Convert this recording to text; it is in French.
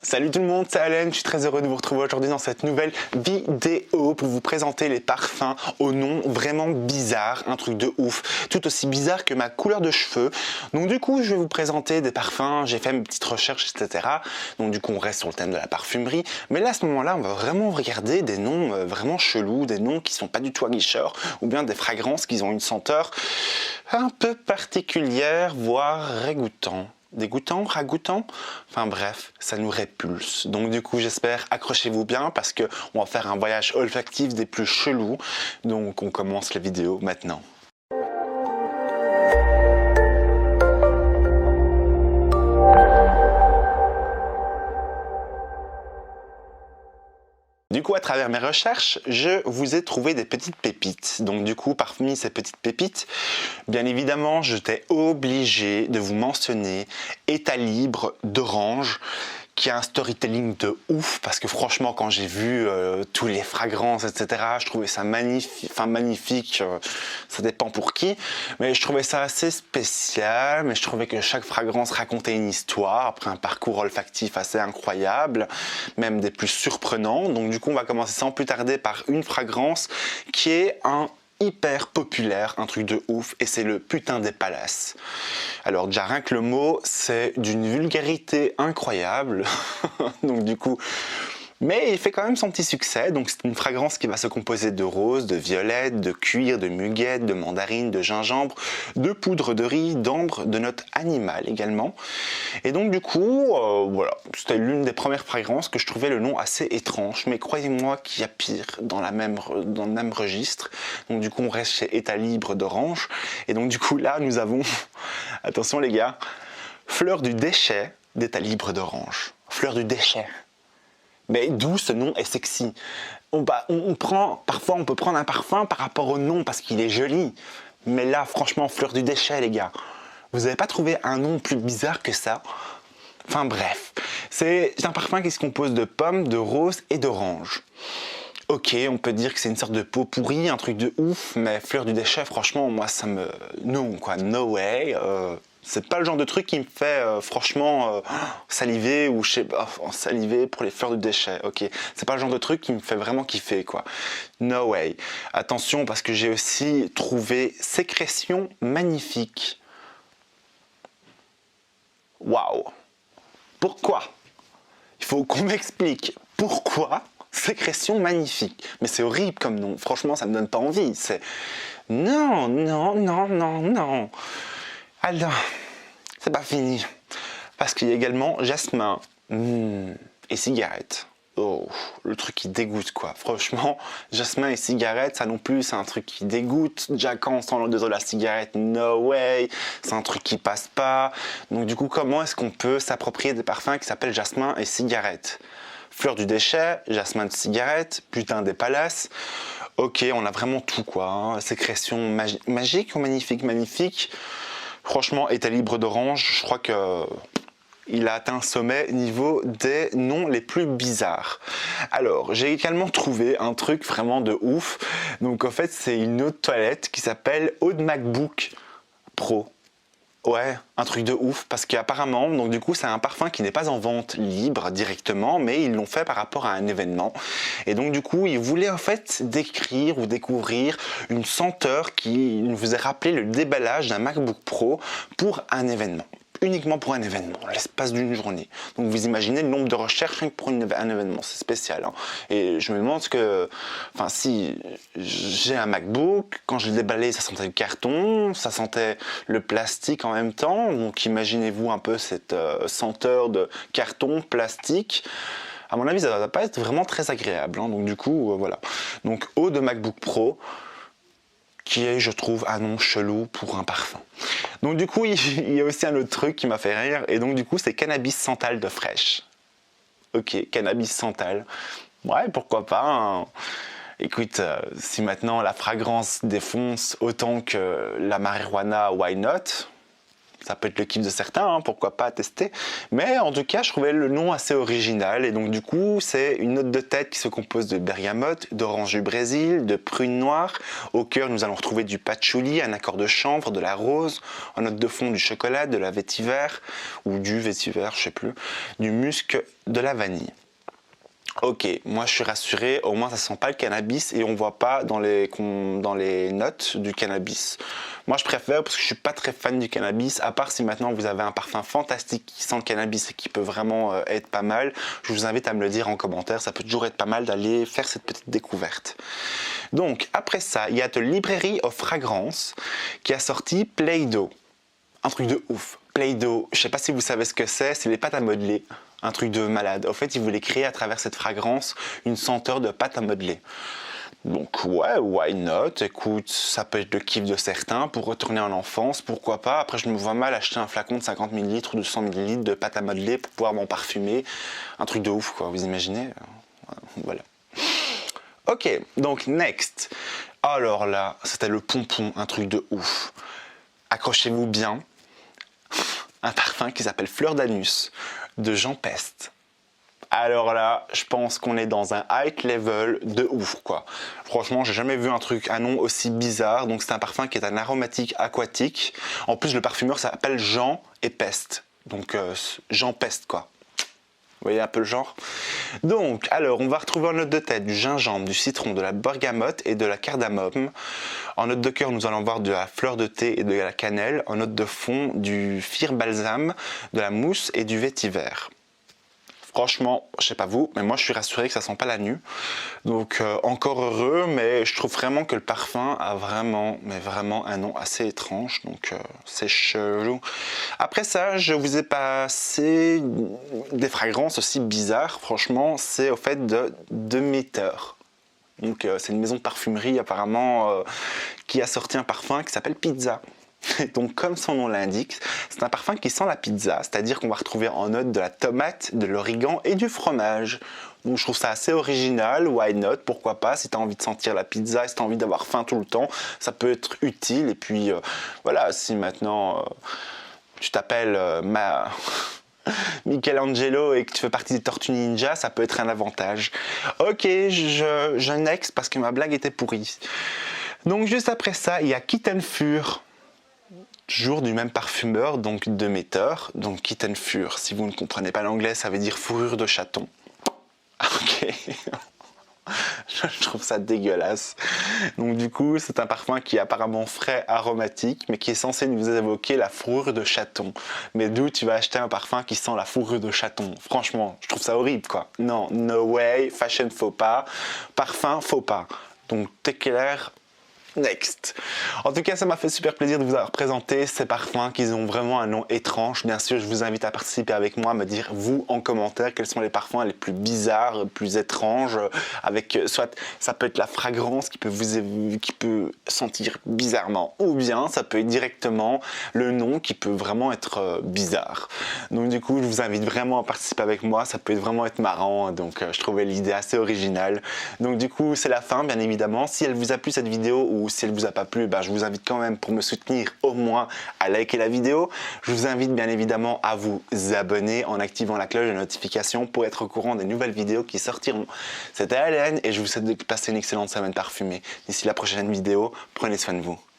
Salut tout le monde, c'est Allen, je suis très heureux de vous retrouver aujourd'hui dans cette nouvelle vidéo pour vous présenter les parfums au nom vraiment bizarre, un truc de ouf, tout aussi bizarre que ma couleur de cheveux. Donc du coup je vais vous présenter des parfums, j'ai fait mes petites recherches etc. Donc du coup on reste sur le thème de la parfumerie, mais là à ce moment-là on va vraiment regarder des noms vraiment chelous, des noms qui sont pas du tout aguicheurs ou bien des fragrances qui ont une senteur un peu particulière, voire régouttant. Dégoûtant, ragoûtant, enfin bref, ça nous répulse. Donc du coup j'espère, accrochez-vous bien parce que on va faire un voyage olfactif des plus chelous. Donc on commence la vidéo maintenant. Du coup, à travers mes recherches, je vous ai trouvé des petites pépites. Donc du coup, parmi ces petites pépites, bien évidemment, j'étais obligé de vous mentionner État libre d'Orange, qui a un storytelling de ouf, parce que franchement, quand j'ai vu tous les fragrances, etc., je trouvais ça magnifique, enfin magnifique, ça dépend pour qui, mais je trouvais ça assez spécial, mais je trouvais que chaque fragrance racontait une histoire, après un parcours olfactif assez incroyable, même des plus surprenants. Donc du coup, on va commencer sans plus tarder par une fragrance qui est un hyper populaire, un truc de ouf, et c'est le putain des palaces. Alors déjà rien que le mot, c'est d'une vulgarité incroyable, donc du coup, mais il fait quand même son petit succès. Donc c'est une fragrance qui va se composer de rose, de violette, de cuir, de muguette, de mandarine, de gingembre, de poudre de riz, d'ambre, de notes animales également. Et donc du coup, voilà, c'était l'une des premières fragrances que je trouvais le nom assez étrange, mais croyez-moi qu'il y a pire dans le même registre. Donc du coup, on reste chez État libre d'Orange. Et donc du coup, là, nous avons, attention les gars, Fleur du déchet d'État libre d'Orange. Fleur du déchet. Mais d'où ce nom est sexy. Parfois on peut prendre un parfum par rapport au nom parce qu'il est joli. Mais là, franchement, Fleur du déchet, les gars. Vous n'avez pas trouvé un nom plus bizarre que ça? Enfin bref, c'est un parfum qui se compose de pommes, de rose et d'orange. Ok, on peut dire que c'est une sorte de pot pourri, un truc de ouf, mais Fleur du déchet, franchement, moi ça me... Non, quoi, no way. C'est pas le genre de truc qui me fait franchement saliver ou je sais pas, saliver pour les fleurs de déchets, ok. C'est pas le genre de truc qui me fait vraiment kiffer, quoi. No way. Attention, parce que j'ai aussi trouvé Sécrétion magnifique. Waouh. Pourquoi? Il faut qu'on m'explique pourquoi Sécrétion magnifique. Mais c'est horrible comme nom, franchement ça me donne pas envie. C'est... Non, non, non, non, non. Alors, c'est pas fini. Parce qu'il y a également jasmin et cigarette. Oh, le truc qui dégoûte quoi. Franchement, jasmin et cigarette, ça non plus, c'est un truc qui dégoûte. Déjà quand on sent l'odeur de la cigarette, no way. C'est un truc qui passe pas. Donc du coup, comment est-ce qu'on peut s'approprier des parfums qui s'appellent jasmin et cigarette? Fleur du déchet, jasmin de cigarette, putain des palaces. Ok, on a vraiment tout quoi. Hein. Sécrétion magique ou magnifique, magnifique. Franchement, État libre d'Orange, je crois que il a atteint un sommet niveau des noms les plus bizarres. Alors, j'ai également trouvé un truc vraiment de ouf. Donc en fait, c'est une eau de toilette qui s'appelle Eau de MacBook Pro. Ouais, un truc de ouf, parce qu'apparemment, donc du coup, c'est un parfum qui n'est pas en vente libre directement, mais ils l'ont fait par rapport à un événement. Et donc du coup, ils voulaient en fait décrire ou découvrir une senteur qui nous faisait rappeler le déballage d'un MacBook Pro pour un événement. Uniquement pour un événement, l'espace d'une journée. Donc vous imaginez le nombre de recherches rien que pour un événement, c'est spécial. Hein. Et je me demande que, enfin si j'ai un MacBook, quand je l'ai déballé, ça sentait le carton, ça sentait le plastique en même temps. Donc imaginez-vous un peu cette senteur de carton, plastique. À mon avis, ça ne va pas être vraiment très agréable. Hein. Donc du coup, voilà. Donc eau de MacBook Pro, qui est, je trouve, un nom chelou pour un parfum. Donc du coup, il y a aussi un autre truc qui m'a fait rire, et donc du coup, c'est cannabis santal de fraîche. Ok, cannabis santal. Ouais, pourquoi pas. Hein. Écoute, si maintenant la fragrance défonce autant que la marijuana, why not? Ça peut être le kiff de certains, hein, pourquoi pas tester. Mais en tout cas, je trouvais le nom assez original. Et donc du coup, c'est une note de tête qui se compose de bergamote, d'orange du Brésil, de prune noire. Au cœur, nous allons retrouver du patchouli, un accord de chanvre, de la rose. En note de fond, du chocolat, de la vétiver, ou du vétiver, je sais plus. Du musc, de la vanille. Ok, moi je suis rassuré, au moins ça sent pas le cannabis et on voit pas dans les notes du cannabis. Moi je préfère parce que je suis pas très fan du cannabis, à part si maintenant vous avez un parfum fantastique qui sent le cannabis et qui peut vraiment être pas mal, je vous invite à me le dire en commentaire, ça peut toujours être pas mal d'aller faire cette petite découverte. Donc après ça, il y a de Librairie of Fragrance qui a sorti Play-Doh. Un truc de ouf. Play-Doh, je sais pas si vous savez ce que c'est les pâtes à modeler. Un truc de malade. En fait, ils voulaient créer à travers cette fragrance une senteur de pâte à modeler. Donc ouais, why not? Écoute, ça peut être le kiff de certains pour retourner en enfance, pourquoi pas. Après, je me vois mal acheter un flacon de 50 ml ou de 100 ml de pâte à modeler pour pouvoir m'en parfumer. Un truc de ouf, quoi, vous imaginez? Voilà. Ok, donc next. Alors là, c'était le pompon, un truc de ouf. Accrochez-vous bien. Un parfum qui s'appelle Fleur d'Anus de Jean Peste. Alors là, je pense qu'on est dans un high level de ouf, quoi. Franchement, j'ai jamais vu un nom aussi bizarre. Donc c'est un parfum qui est un aromatique aquatique. En plus, le parfumeur s'appelle Jean et Peste. Donc Jean Peste, quoi. Vous voyez un peu le genre? Donc, alors, on va retrouver en note de tête du gingembre, du citron, de la bergamote et de la cardamome. En note de cœur, nous allons voir de la fleur de thé et de la cannelle. En note de fond, du fir balsam, de la mousse et du vétiver. Franchement, je sais pas vous, mais moi je suis rassuré que ça sent pas la nuit. Donc encore heureux, mais je trouve vraiment que le parfum a vraiment un nom assez étrange. Donc c'est chelou. Après ça, je vous ai passé des fragrances aussi bizarres. Franchement, c'est au fait de Demeter. Donc c'est une maison de parfumerie apparemment qui a sorti un parfum qui s'appelle Pizza. Donc comme son nom l'indique, c'est un parfum qui sent la pizza, c'est-à-dire qu'on va retrouver en note de la tomate, de l'origan et du fromage. Donc je trouve ça assez original, why not, pourquoi pas, si tu as envie de sentir la pizza et si tu as envie d'avoir faim tout le temps, ça peut être utile. Et puis voilà, si maintenant tu t'appelles Michelangelo et que tu fais partie des Tortues Ninja, ça peut être un avantage. Ok, je next parce que ma blague était pourrie. Donc juste après ça, il y a Kitten Fur. Toujours du même parfumeur, donc Demeter, donc Kitten Fur. Si vous ne comprenez pas l'anglais, ça veut dire fourrure de chaton. Ok. Je trouve ça dégueulasse. Donc du coup, c'est un parfum qui est apparemment frais, aromatique, mais qui est censé nous évoquer la fourrure de chaton. Mais d'où tu vas acheter un parfum qui sent la fourrure de chaton? Franchement, je trouve ça horrible, quoi. Non, no way, fashion faux pas, parfum faux pas. Donc t'es clair? Next. En tout cas, ça m'a fait super plaisir de vous avoir présenté ces parfums qui ont vraiment un nom étrange. Bien sûr, je vous invite à participer avec moi, à me dire vous en commentaire quels sont les parfums les plus bizarres, plus étranges, avec soit ça peut être la fragrance qui peut sentir bizarrement, ou bien ça peut être directement le nom qui peut vraiment être bizarre. Donc du coup, je vous invite vraiment à participer avec moi, ça peut vraiment être marrant. Donc je trouvais l'idée assez originale. Donc du coup, c'est la fin, bien évidemment. Si elle vous a plu cette vidéo ou si elle vous a pas plu, je vous invite quand même pour me soutenir au moins à liker la vidéo. Je vous invite bien évidemment à vous abonner en activant la cloche de notification pour être au courant des nouvelles vidéos qui sortiront. C'était Alain et je vous souhaite de passer une excellente semaine parfumée. D'ici la prochaine vidéo, prenez soin de vous.